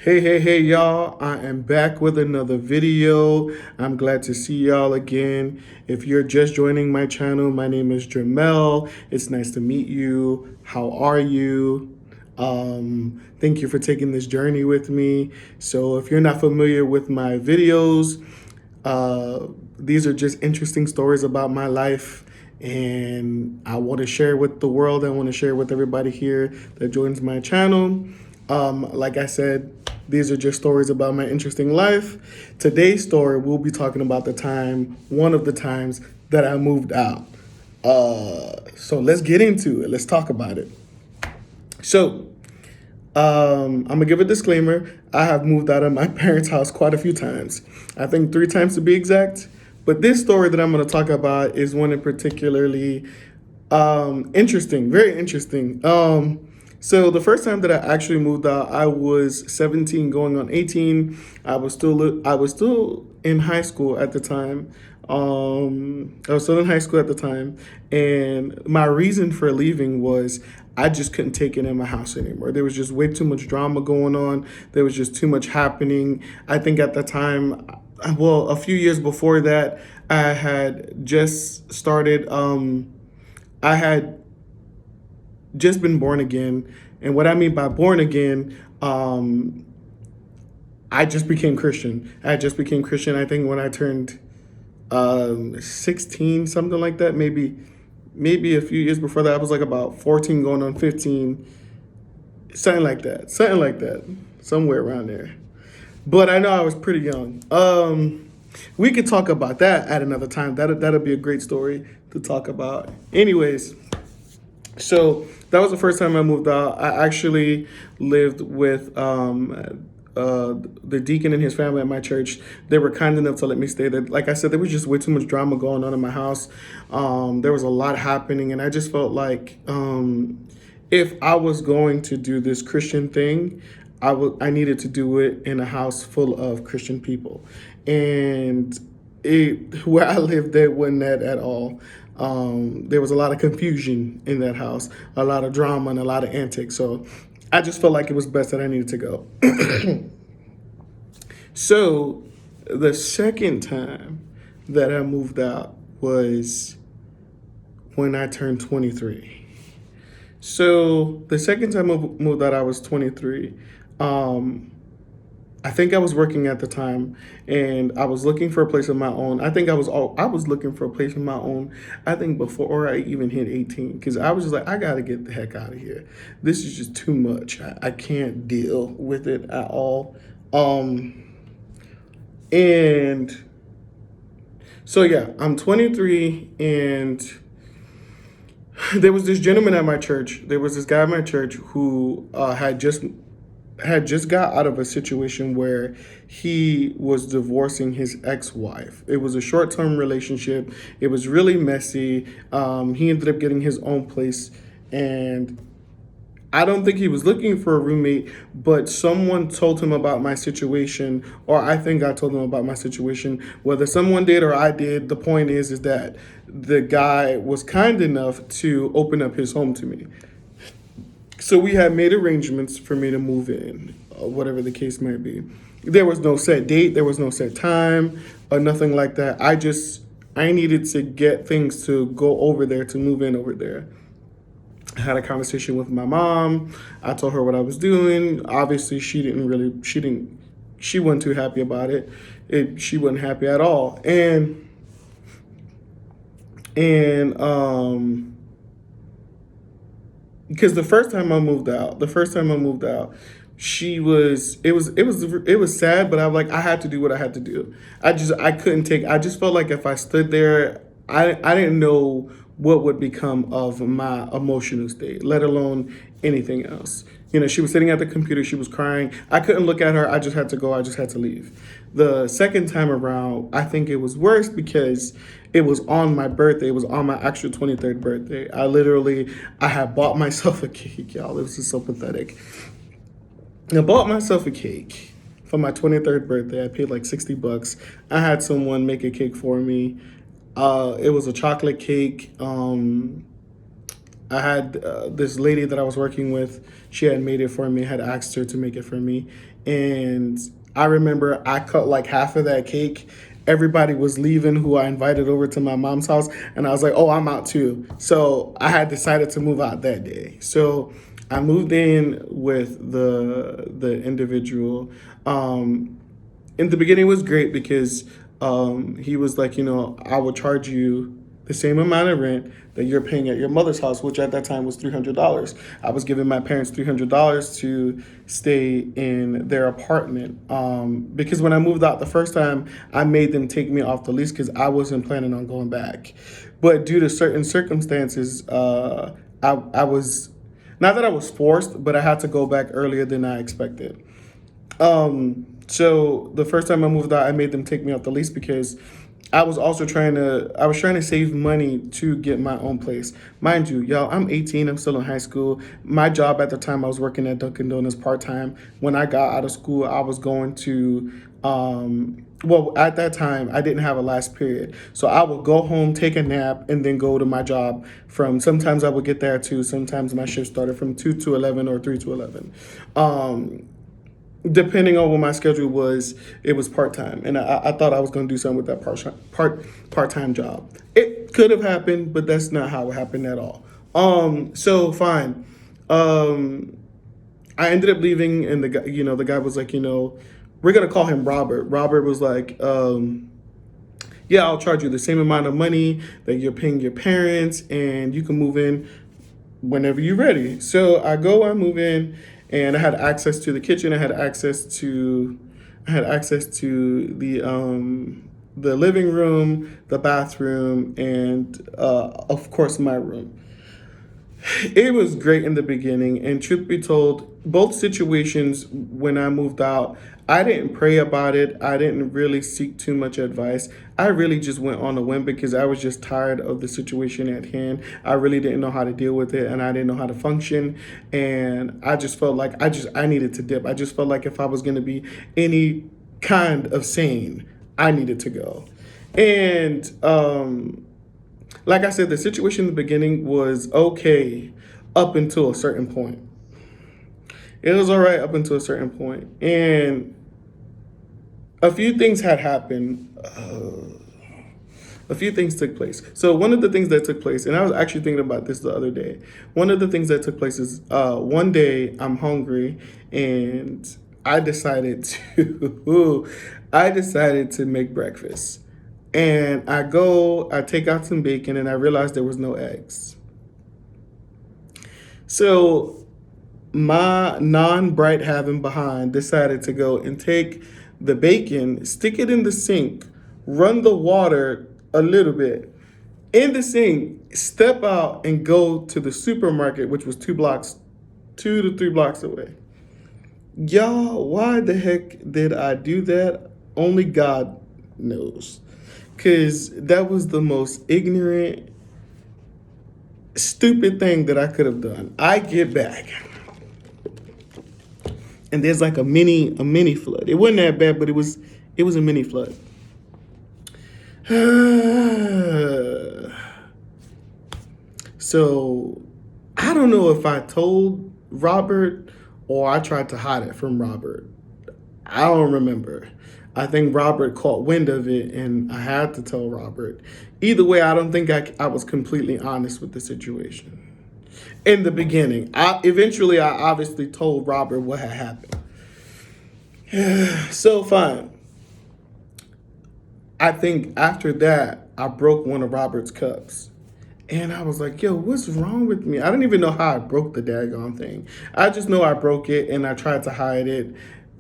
Hey, y'all. I am back with another video. I'm glad to see y'all again. If you're just joining my channel, my name is Jamel. It's nice to meet you. How are you? Thank you for taking this journey with me. So if you're not familiar with my videos, uh, these are just interesting stories about my life. And I want to share with the world. I want to share with everybody here that joins my channel. Like I said, these are just stories about my interesting life. Today's story, we'll be talking about one of the times that I moved out. So let's get into it. Let's talk about it. So, I'm gonna give a disclaimer. I have moved out of my parents' house quite a few times. I think 3 times to be exact. But this story that I'm gonna talk about is one in particularly interesting, very interesting. So the first time that I actually moved out, I was 17, going on 18. I was still in high school at the time. I was still in high school at the time, and my reason for leaving was I just couldn't take it in my house anymore. There was just way too much drama going on. There was just too much happening. I think at the time, well, a few years before that, I had just started. I had just been born again. And what I mean by born again, I just became Christian. I just became Christian, I think, when I turned 16, something like that. Maybe a few years before that. I was like about 14 going on 15, something like that. Something like that. Somewhere around there. But I know I was pretty young. We could talk about that at another time. That'll be a great story to talk about. Anyways, so that was the first time I moved out. I actually lived with the deacon and his family at my church. They were kind enough to let me stay there. Like I said, there was just way too much drama going on in my house. There was a lot happening, and I just felt like if I was going to do this Christian thing, I needed to do it in a house full of Christian people, and where I lived, there wasn't that at all. There was a lot of confusion in that house, a lot of drama, and a lot of antics. So I just felt like it was best that I needed to go. So the second time that I moved out was when I turned 23. So the second time I moved out, I was 23. I think I was working at the time, and I was looking for a place of my own. I was looking for a place of my own. I think before I even hit 18, because I was just like, I gotta get the heck out of here. This is just too much. I can't deal with it at all. And so yeah, I'm 23, and there was this gentleman at my church. There was this guy at my church who had just got out of a situation where he was divorcing his ex-wife. It was a short-term relationship. It was really messy. He ended up getting his own place, and I don't think he was looking for a roommate, but someone told him about my situation, or I think I told him about my situation. Whether someone did or I did, the point is that the guy was kind enough to open up his home to me. So we had made arrangements for me to move in, whatever the case might be. There was no set date, there was no set time, or nothing like that. I needed to get things to go over there, to move in over there. I had a conversation with my mom. I told her what I was doing. Obviously, she wasn't too happy about it. She wasn't happy at all. And because the first time I moved out, it was sad, but I had to do what I had to do. I couldn't take, I just felt like if I stood there, I didn't know what would become of my emotional state, let alone anything else. She was sitting at the computer, she was crying. I couldn't look at her. I just had to go. I just had to leave. The second time around, I think it was worse because it was on my birthday. It was on my actual 23rd birthday. I had bought myself a cake, y'all. It was just so pathetic. I bought myself a cake for my 23rd birthday. I paid like $60. I had someone make a cake for me. It was a chocolate cake. I had this lady that I was working with. She had made it for me. Had asked her to make it for me, and I remember I cut like half of that cake. Everybody was leaving who I invited over to my mom's house, and I was like, "Oh, I'm out too." So I had decided to move out that day. So I moved in with the individual. In the beginning, it was great because he was like, I will charge you the same amount of rent that you're paying at your mother's house, which at that time was $300. I was giving my parents $300 to stay in their apartment because when I moved out the first time, I made them take me off the lease because I wasn't planning on going back. But due to certain circumstances, I was not that I was forced, but I had to go back earlier than I expected. So the first time I moved out, I made them take me off the lease because I was trying to save money to get my own place. Mind you, y'all, I'm 18, I'm still in high school. My job at the time, I was working at Dunkin' Donuts part-time. When I got out of school, I was going to, at that time, I didn't have a last period. So I would go home, take a nap, and then go to my job sometimes I would get there at 2, sometimes my shift started from 2 to 11 or 3 to 11. Depending on what my schedule was, it was part-time. And I thought I was going to do something with that part-time job. It could have happened, but that's not how it happened at all. So fine. I ended up leaving, and the guy was like, we're going to call him Robert. Robert was like, yeah, I'll charge you the same amount of money that you're paying your parents, and you can move in whenever you're ready. So I move in, and I had access to the kitchen. I had access to the living room, the bathroom, and of course my room. It was great in the beginning, and truth be told, both situations when I moved out, I didn't pray about it. I didn't really seek too much advice. I really just went on a whim because I was just tired of the situation at hand. I really didn't know how to deal with it, and I didn't know how to function. And I just felt like I needed to dip. I just felt like if I was going to be any kind of sane, I needed to go. And like I said, the situation in the beginning was okay up until a certain point. It was all right up until a certain point. And a few things had happened. A few things took place. So one of the things that took place, and I was actually thinking about this the other day. One of the things that took place is one day I'm hungry, and I decided to make breakfast. And I take out some bacon, and I realized there was no eggs. So my non-bright having behind decided to go and take the bacon, stick it in the sink, run the water a little bit in the sink, step out and go to the supermarket, which was 2 to 3 blocks away. Y'all, why the heck did I do that? Only God knows. Because that was the most ignorant, stupid thing that I could have done. I get back, and there's like a mini flood. It wasn't that bad, but it was a mini flood. So I don't know if I told Robert or I tried to hide it from Robert. I don't remember. I think Robert caught wind of it, and I had to tell Robert. Either way, I don't think I was completely honest with the situation. In the beginning, eventually I obviously told Robert what had happened. So fine. I think after that, I broke one of Robert's cups. And I was like, yo, what's wrong with me? I don't even know how I broke the daggone thing. I just know I broke it, and I tried to hide it.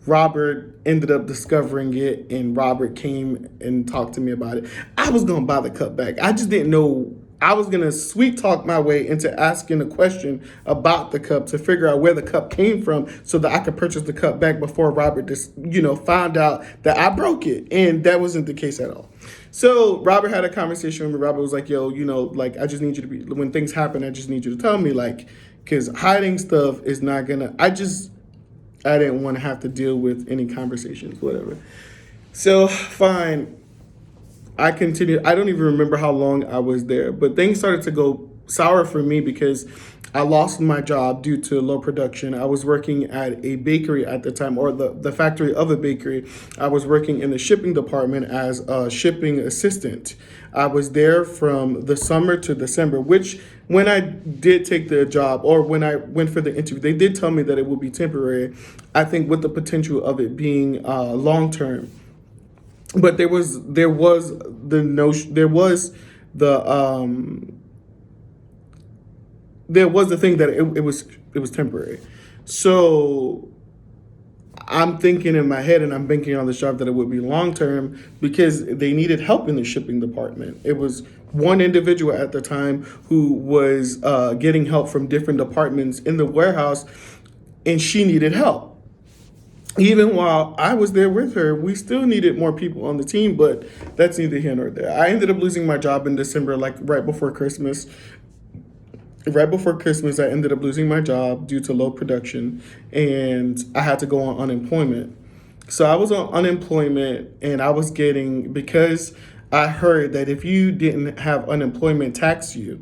Robert ended up discovering it, and Robert came and talked to me about it. I was going to buy the cup back. I just didn't know. I was going to sweet talk my way into asking a question about the cup to figure out where the cup came from so that I could purchase the cup back before Robert just, found out that I broke it. And that wasn't the case at all. So Robert had a conversation with me. Robert was like, yo, I just need you to be, when things happen, I just need you to tell me, because hiding stuff is not going to, I didn't want to have to deal with any conversations, whatever. So fine. I continued. I don't even remember how long I was there, but things started to go sour for me because I lost my job due to low production. I was working at a bakery at the time, or the factory of a bakery. I was working in the shipping department as a shipping assistant. I was there from the summer to December, which when I did take the job or when I went for the interview, they did tell me that it would be temporary. I think with the potential of it being long term. But there was the notion the there was the thing that it was temporary. So I'm thinking in my head and I'm banking on this job that it would be long term because they needed help in the shipping department. It was one individual at the time who was getting help from different departments in the warehouse, and she needed help. Even while I was there with her, we still needed more people on the team, but that's neither here nor there. I ended up losing my job in December, like right before Christmas. Right before Christmas, I ended up losing my job due to low production, and I had to go on unemployment. So I was on unemployment, and I was getting, because I heard that if you didn't have unemployment tax you,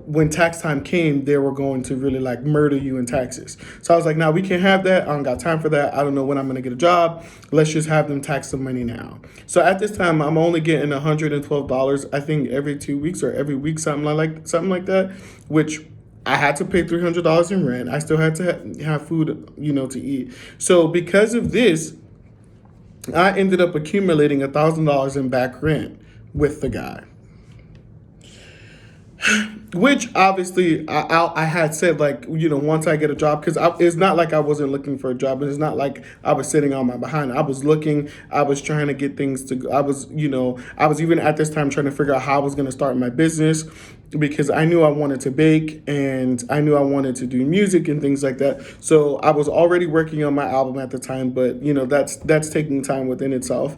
when tax time came, they were going to really like murder you in taxes. So I was like, no, we can't have that. I don't got time for that. I don't know when I'm going to get a job. Let's just have them tax the money now. So at this time, I'm only getting $112, I think every 2 weeks or every week, something like that, which I had to pay $300 in rent. I still had to have food, to eat. So because of this, I ended up accumulating $1,000 in back rent with the guy. Which obviously I had said, like, once I get a job, because it's not like I wasn't looking for a job. It's not like I was sitting on my behind. I was looking, I was trying to get things to, I was even at this time trying to figure out how I was going to start my business, because I knew I wanted to bake and I knew I wanted to do music and things like that. So I was already working on my album at the time, but that's taking time within itself.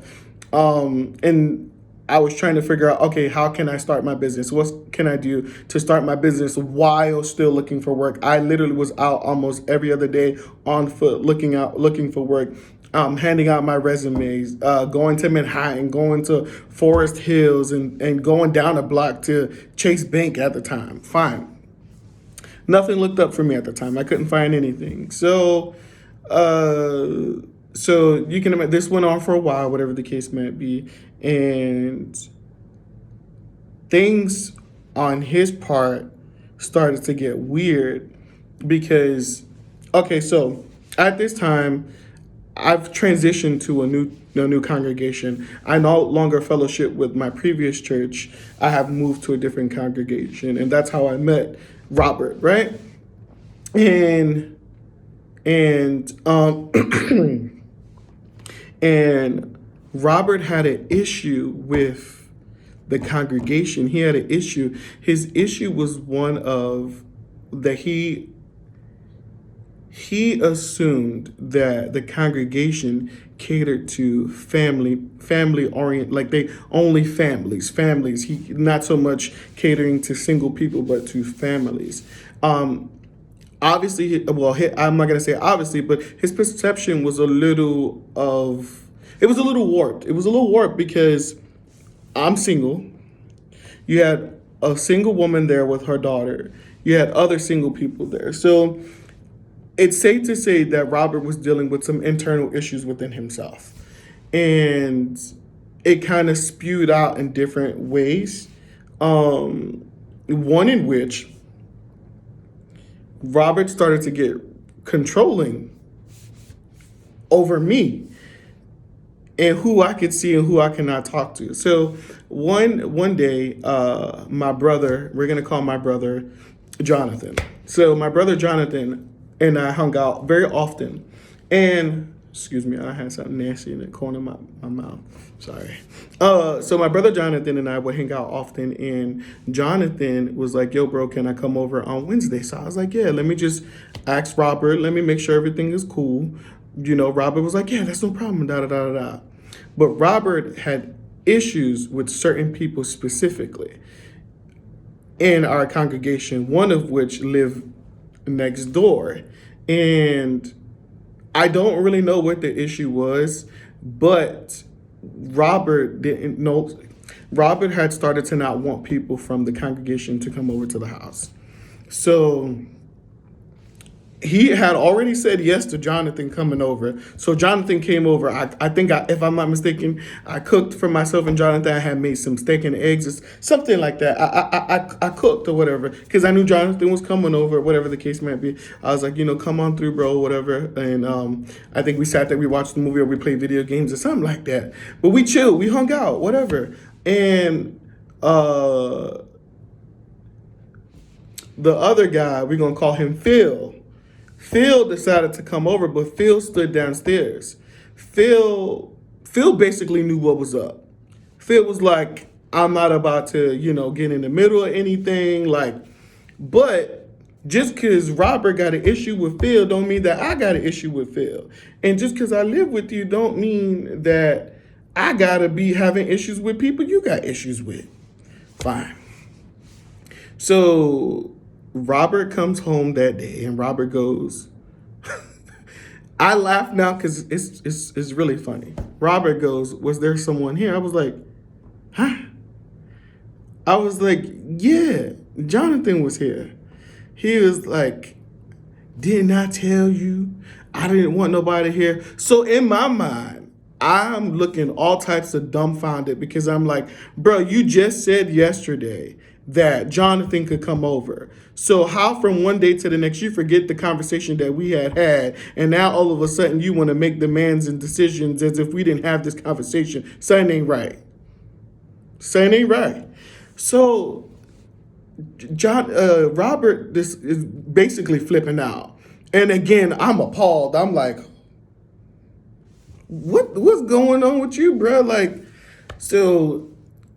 And I was trying to figure out, okay, how can I start my business? What can I do to start my business while still looking for work? I literally was out almost every other day on foot, looking for work, handing out my resumes, going to Manhattan, going to Forest Hills, and going down a block to Chase Bank at the time. Fine. Nothing looked up for me at the time. I couldn't find anything. So you can imagine this went on for a while, whatever the case might be. And things on his part started to get weird because, okay, so at this time, I've transitioned to a new congregation. I no longer fellowship with my previous church. I have moved to a different congregation, and that's how I met Robert, right? And and Robert had an issue with the congregation. He had an issue. His issue was one of that he assumed that the congregation catered to family orient, like they only families. He not so much catering to single people, but to families. Obviously, I'm not gonna say obviously, but his perception was a little warped. It was a little warped because I'm single. You had a single woman there with her daughter. You had other single people there. So it's safe to say that Robert was dealing with some internal issues within himself. And it kind of spewed out in different ways. One in which Robert started to get controlling over me and who I could see and who I cannot talk to. So one day, my brother, we're gonna call my brother Jonathan. So my brother Jonathan and I hung out very often. And excuse me, I had something nasty in the corner of my mouth. Sorry. So my brother Jonathan and I would hang out often, and Jonathan was like, yo, bro, can I come over on Wednesday? So I was like, yeah, let me just ask Robert, let me make sure everything is cool. Robert was like, yeah, that's no problem, da da da da da. But Robert had issues with certain people specifically in our congregation, one of which lived next door. And I don't really know what the issue was, but Robert didn't know. Robert had started to not want people from the congregation to come over to the house. So he had already said yes to Jonathan coming over. So Jonathan came over. I think, if I'm not mistaken, I cooked for myself and Jonathan. I had made some steak and eggs, or something like that. I cooked or whatever because I knew Jonathan was coming over, whatever the case might be. I was like, come on through, bro, whatever. And I think we sat there, we watched the movie, or we played video games or something like that. But we chilled, we hung out, whatever. And the other guy, we're going to call him Phil. Phil decided to come over, but Phil stood downstairs. Phil basically knew what was up. Phil was like, I'm not about to, get in the middle of anything. But just because Robert got an issue with Phil don't mean that I got an issue with Phil. And just because I live with you don't mean that I got to be having issues with people you got issues with. Fine. So Robert comes home that day, and Robert goes, I laugh now because it's really funny. Robert goes, was there someone here? I was like, huh? I was like, yeah, Jonathan was here. He was like, didn't I tell you? I didn't want nobody here. So in my mind, I'm looking all types of dumbfounded because I'm like, bro, you just said yesterday that Jonathan could come over. So how from one day to the next you forget the conversation that we had, and now all of a sudden you want to make demands and decisions as if we didn't have this conversation? Something ain't right. Something ain't right. So Robert, this is basically flipping out. And again, I'm appalled. I'm like, what's going on with you, bro? So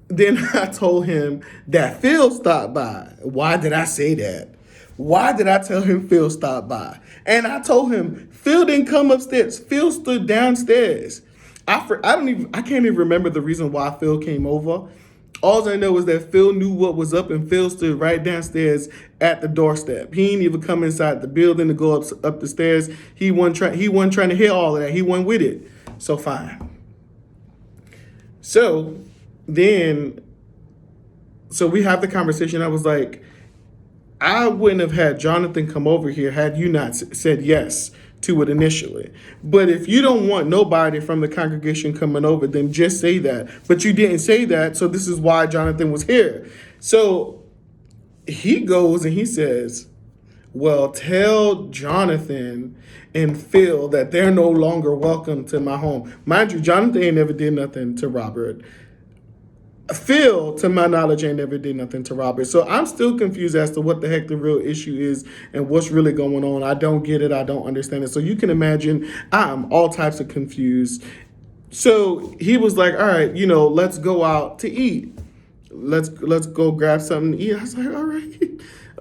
then I told him that Phil stopped by. Why did I say that? Why did I tell him Phil stopped by? And I told him Phil didn't come upstairs. Phil stood downstairs. I can't even remember the reason why Phil came over. All I know is that Phil knew what was up, and Phil stood right downstairs at the doorstep. He didn't even come inside the building to go up the stairs. He wasn't trying to hear all of that. He wasn't with it. So fine. So we have the conversation. I was like, I wouldn't have had Jonathan come over here had you not said yes to it initially. But if you don't want nobody from the congregation coming over, then just say that. But you didn't say that, so this is why Jonathan was here. So he goes and he says, well, tell Jonathan and Phil that they're no longer welcome to my home. Mind you, Jonathan ain't never did nothing to Robert. Phil, to my knowledge, ain't never did nothing to Robert. So I'm still confused as to what the heck the real issue is and what's really going on. I don't get it. I don't understand it. So you can imagine I'm all types of confused. So he was like, all right, let's go out to eat. Let's go grab something to eat. I was like, all right,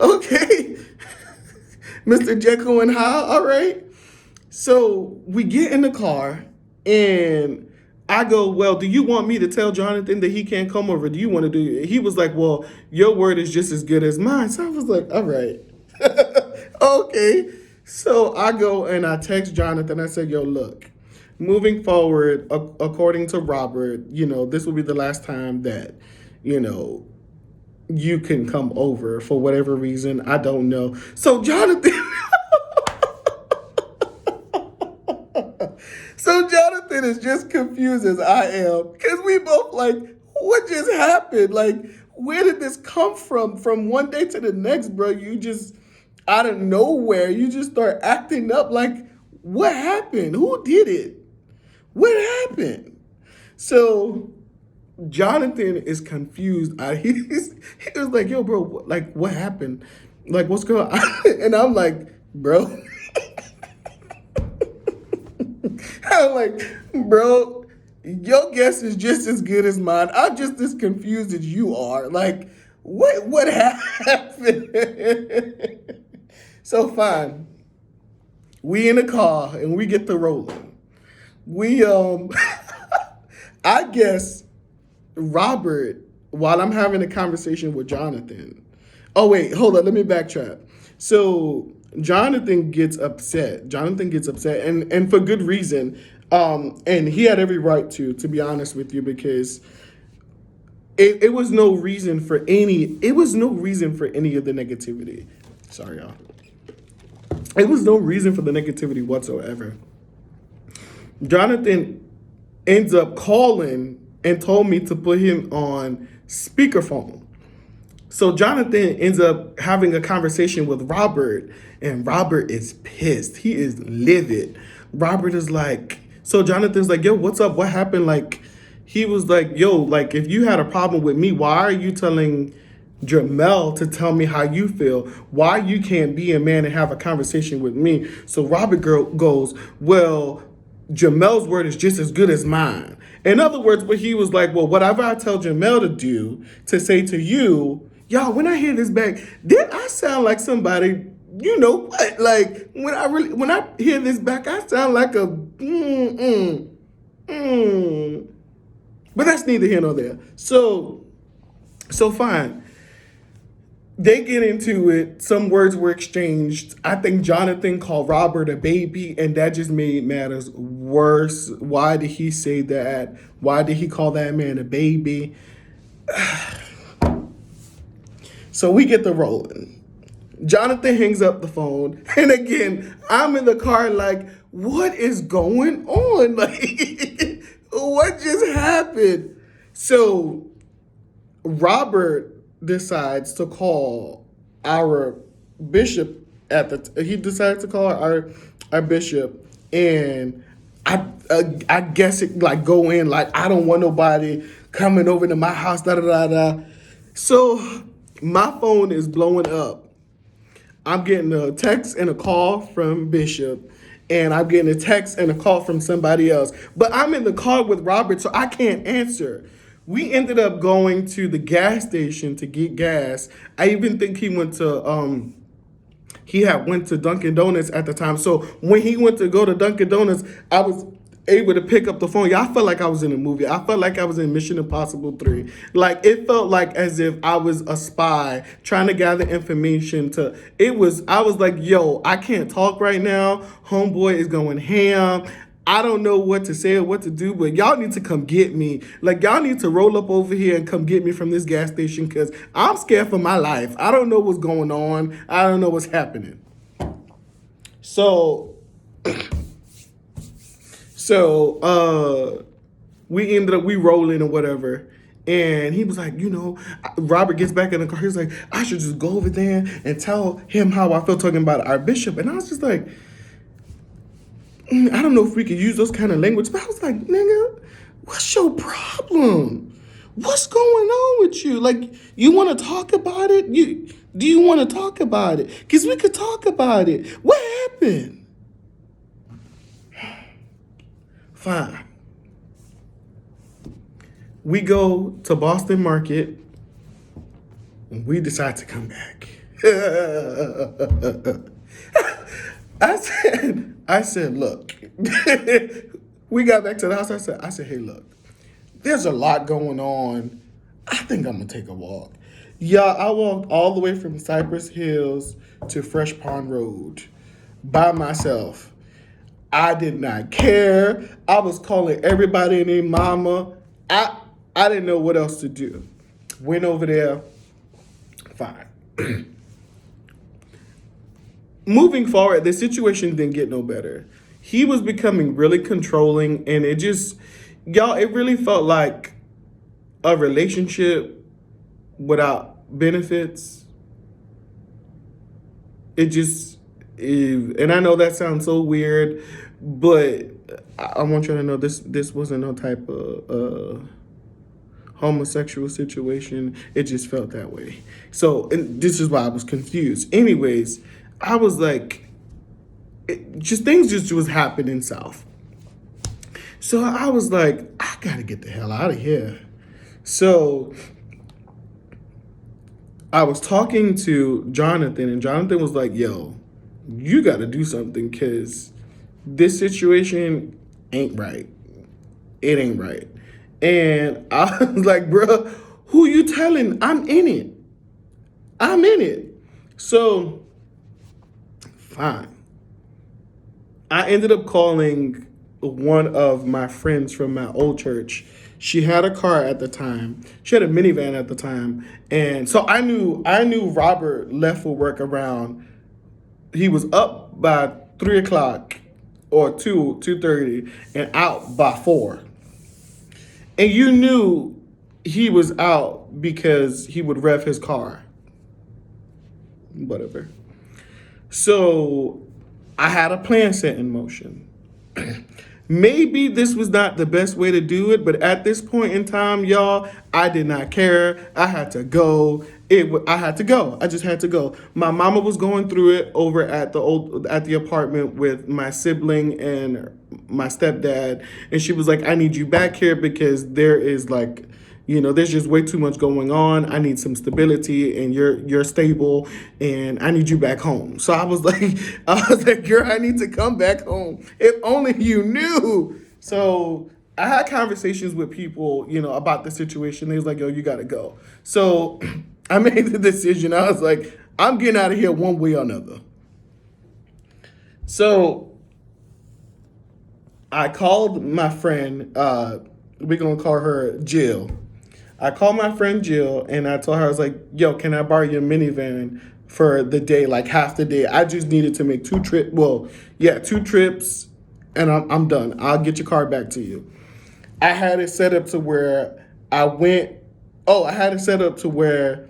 okay. Mr. Jekyll and Hyde, all right. So we get in the car and I go, well, do you want me to tell Jonathan that he can't come over? Do you want to do it? He was like, well, your word is just as good as mine. So I was like, all right. Okay. So I go and I text Jonathan. I said, yo, look, moving forward, according to Robert, this will be the last time that, you can come over for whatever reason. I don't know. So Jonathan... So Jonathan is just confused as I am because we both like, what just happened? Like, where did this come from? From one day to the next, bro, you just, out of nowhere, you just start acting up like, what happened? Who did it? What happened? So Jonathan is confused. He was like, yo, bro, what happened? Like, what's going on? And I'm like, bro. I'm like, bro, your guess is just as good as mine. I'm just as confused as you are. Like, what happened? So fine. We in the car and we get to rolling. I guess Robert, while I'm having a conversation with Jonathan. Oh wait, hold on, let me backtrack. So Jonathan gets upset, and for good reason. And he had every right to be honest with you, because it was no reason for any. It was no reason for any of the negativity. Sorry, y'all. It was no reason for the negativity whatsoever. Jonathan ends up calling and told me to put him on speakerphone. So Jonathan ends up having a conversation with Robert, and Robert is pissed. He is livid. Robert is like, so Jonathan's like, yo, what's up? What happened? Like, he was like, yo, like, if you had a problem with me, why are you telling Jamel to tell me how you feel? Why you can't be a man and have a conversation with me? So Robert goes, well, Jamel's word is just as good as mine. In other words, but he was like, well, whatever I tell Jamel to do, to say to you, y'all, when I hear this back, did I sound like somebody, you know what? Like, when I hear this back, I sound like a But that's neither here nor there. So fine. They get into it. Some words were exchanged. I think Jonathan called Robert a baby, and that just made matters worse. Why did he say that? Why did he call that man a baby? So we get the rolling. Jonathan hangs up the phone, and again, I'm in the car like, what is going on? Like, what just happened? So Robert decides to call our bishop he decides to call our bishop, and I guess it like go in like, I don't want nobody coming over to my house, da da da da. So my phone is blowing up. I'm getting a text and a call from Bishop, and I'm getting a text and a call from somebody else. But I'm in the car with Robert, so I can't answer. We ended up going to the gas station to get gas. I even think he went to he had went to Dunkin' Donuts at the time. So when he went to go to Dunkin' Donuts, I was able to pick up the phone. Yeah, I felt like I was in a movie. I felt like I was in Mission Impossible 3. Like, it felt like as if I was a spy trying to gather information I was like, yo, I can't talk right now. Homeboy is going ham. I don't know what to say or what to do, but y'all need to come get me. Like, y'all need to roll up over here and come get me from this gas station, because I'm scared for my life. I don't know what's going on. I don't know what's happening. So we rolling or whatever. And he was like, Robert gets back in the car. He's like, I should just go over there and tell him how I feel talking about our bishop. And I was just like, I don't know if we could use those kind of language. But I was like, nigga, what's your problem? What's going on with you? Like, you want to talk about it? Do you want to talk about it? Because we could talk about it. What happened? Fine. We go to Boston Market, and we decide to come back. I said, look, we got back to the house. I said, hey, look, there's a lot going on. I think I'm gonna take a walk. Yeah, I walked all the way from Cypress Hills to Fresh Pond Road by myself. I did not care. I was calling everybody and their mama. I didn't know what else to do. Went over there. Fine. Moving forward, the situation didn't get no better. He was becoming really controlling, and it really felt like a relationship without benefits. And I know that sounds so weird, but I want you to know this wasn't no type of homosexual situation. It just felt that way. So, and this is why I was confused. Anyways, I was like, things just was happening south. So I was like, I gotta get the hell out of here. So I was talking to Jonathan, and Jonathan was like, yo, you gotta do something, because this situation ain't right. It ain't right. And I was like, bro, who you telling? I'm in it. So, fine. I ended up calling one of my friends from my old church. She had a car at the time. She had a minivan at the time, and so I knew Robert left for work around. He was up by 3 o'clock or 2:30, and out by 4. And you knew he was out because he would rev his car. Whatever. So I had a plan set in motion. Maybe this was not the best way to do it, but at this point in time, y'all, I did not care. I had to go. I had to go. I just had to go. My mama was going through it over at the apartment with my sibling and my stepdad, and she was like, "I need you back here because there is like, there's just way too much going on. I need some stability, and you're stable, and I need you back home." So I was like, "Girl, I need to come back home. If only you knew." So I had conversations with people, about the situation. They was like, "Yo, you gotta go." So I made the decision. I was like, "I'm getting out of here one way or another." So I called my friend. We're gonna call her Jill. I called my friend Jill and I told her, I was like, "Yo, can I borrow your minivan for the day, like half the day? I just needed to make 2 trips. Well, yeah, 2 trips, and I'm done. I'll get your car back to you." I had it set up to where I went. Oh, I had it set up to where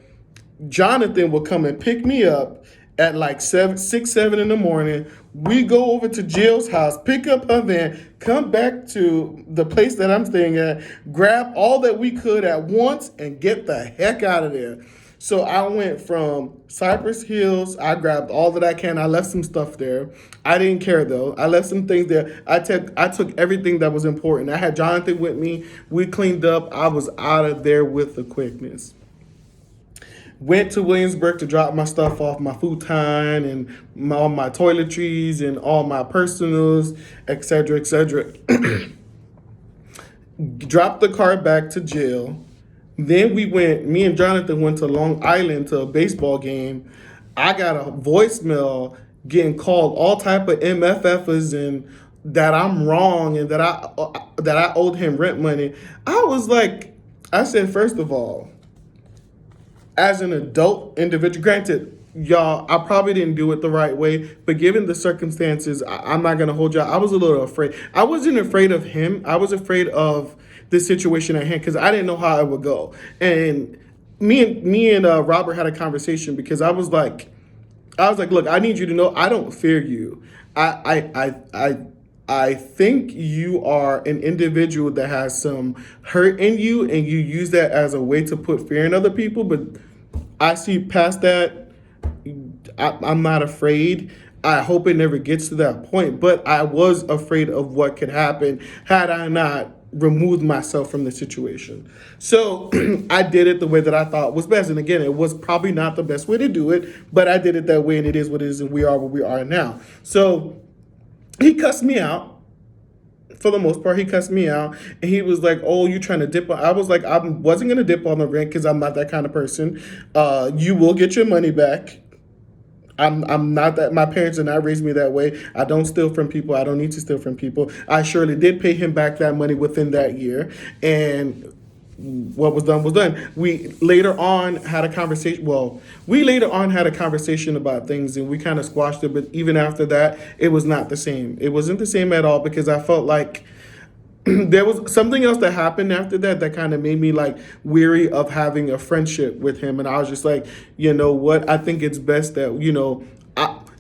Jonathan would come and pick me up at like 7 in the morning. We go over to Jill's house, pick up her van, come back to the place that I'm staying at, grab all that we could at once, and get the heck out of there. So I went from Cypress Hills. I grabbed all that I can. I left some stuff there. I didn't care though. I left some things there. I took everything that was important. I had Jonathan with me. We cleaned up. I was out of there with the quickness. Went to Williamsburg to drop my stuff off, my futon and all my toiletries and all my personals, etc., etc. Dropped the car back to jail. Then me and Jonathan went to Long Island to a baseball game. I got a voicemail getting called all type of MFFers and that I'm wrong and that I owed him rent money. I said, first of all, as an adult individual, granted, y'all, I probably didn't do it the right way, but given the circumstances, I'm not gonna hold y'all. I was a little afraid. I wasn't afraid of him. I was afraid of the situation at hand because I didn't know how it would go. And me and Robert had a conversation because I was like, "Look, I need you to know I don't fear you. I think you are an individual that has some hurt in you, and you use that as a way to put fear in other people. But I see past that. I'm not afraid. I hope it never gets to that point. But I was afraid of what could happen had I not removed myself from the situation. So I did it the way that I thought was best. And again, it was probably not the best way to do it, but I did it that way, and it is what it is, and we are where we are now. So he cussed me out. For the most part, he cussed me out, and he was like, "Oh, you trying to dip?" I was like, "I wasn't gonna dip on the rent because I'm not that kind of person. You will get your money back. I'm not that. My parents did not raise me that way. I don't steal from people. I don't need to steal from people. I surely did pay him back that money within that year, and what was done was done. We later on had a conversation. Well, we later on had a conversation about things, and we kind of squashed it. But even after that, it was not the same. It wasn't the same at all because I felt like there was something else that happened after that kind of made me like weary of having a friendship with him. And I was just like, you know what? I think it's best that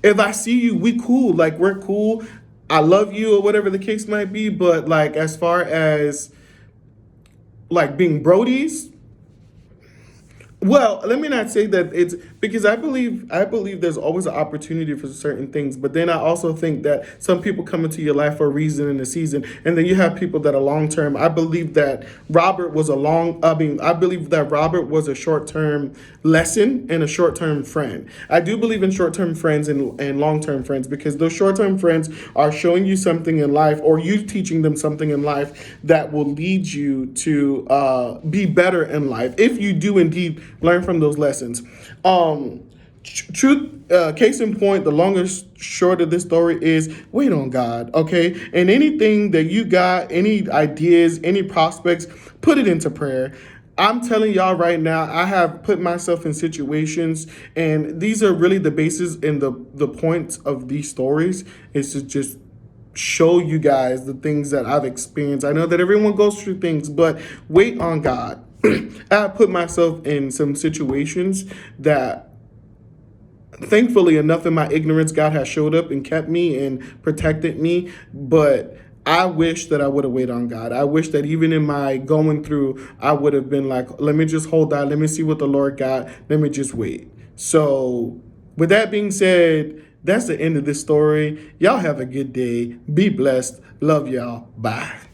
if I see you, we cool. Like we're cool. I love you or whatever the case might be. But like as far as like being brodies, well, let me not say that it's because I believe there's always an opportunity for certain things, but then I also think that some people come into your life for a reason and a season, and then you have people that are long term. I believe that I believe that Robert was a short term lesson and a short term friend. I do believe in short term friends and long term friends because those short term friends are showing you something in life, or you teaching them something in life that will lead you to be better in life if you do indeed learn from those lessons. Truth, case in point, the longest short of this story is wait on God, okay? And anything that you got, any ideas, any prospects, put it into prayer. I'm telling y'all right now, I have put myself in situations, and these are really the basis and the points of these stories is to just show you guys the things that I've experienced. I know that everyone goes through things, but wait on God. I put myself in some situations that thankfully enough in my ignorance, God has showed up and kept me and protected me. But I wish that I would have waited on God. I wish that even in my going through, I would have been like, let me just hold that. Let me see what the Lord got. Let me just wait. So with that being said, that's the end of this story. Y'all have a good day. Be blessed. Love y'all. Bye.